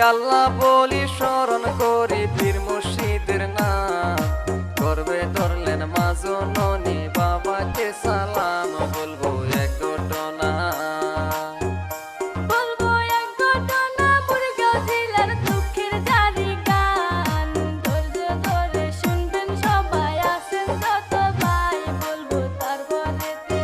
আল্লাহ বলি স্মরণ করি পীর মুর্শিদের নাম করবে ধরলেন মা জননী বাবাকে সালাম বলবো এক ঘটনা মুরগাঁও জেলার দুঃখের জারি গান ধৈর্য ধরে শুনবেন সবাই আছেন যত ভাই বলবো তারপরেতে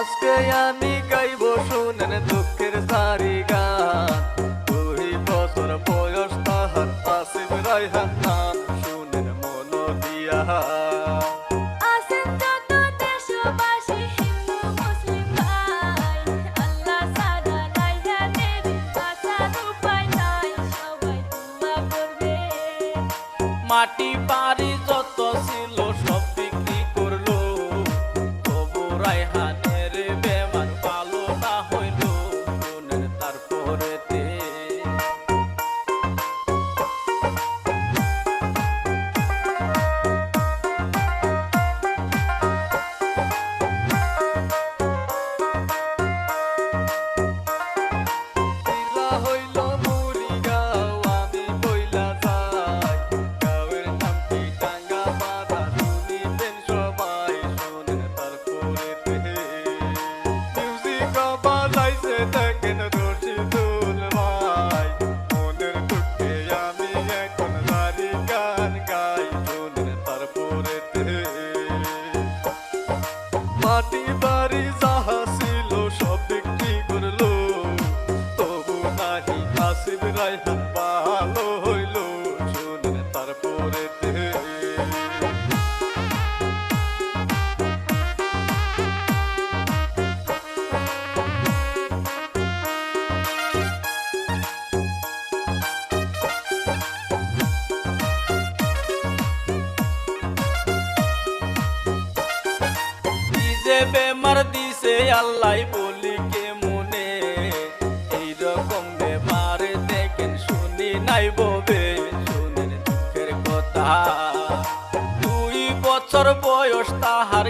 আজকে আমি গাইব শুনেন দুঃখের জারি গান 2 বছর বয়স তাহার আসিফ রায়হান নাম শুনেন মন দিয়া আছেন যত দেশবাসী হিন্দু মুসলিম ভাই আল্লাহ ছাড়া রায়হানের বাঁচার উপায় নাই সবাই দোয়া করবে মাটি বাড়ি যত ছিল সব বিক্রি করলো তবু রায়হানের বেমান ভালো না হইল শুনেন তারপরেতে দিলা হইল মুড়িগাঁও আমি বইলা যাই গাঁয়ের নামটি টাঙ্গা বাঁধা শুনিবেন সবাই শুনেন তারপরেতে মিউজিক বাজাইছে দেখেন রশিদুল ভাই মনের দুঃখে আমি এখন জারি গান গাই শুনেন তারপরেতে মাটি বাড়ি যাহা ছিল সব বিক্রি করলো তবু নাহি আসিফ রায়হান ভালো হইল শুনেন তারপরেতে যে বেমার দিছে আল্লাহ বলি কে মনে এইরকম বেমার দেখেন শুনি নাই ববে শুনেন দুঃখের কথা 2 বছর বয়স তাহার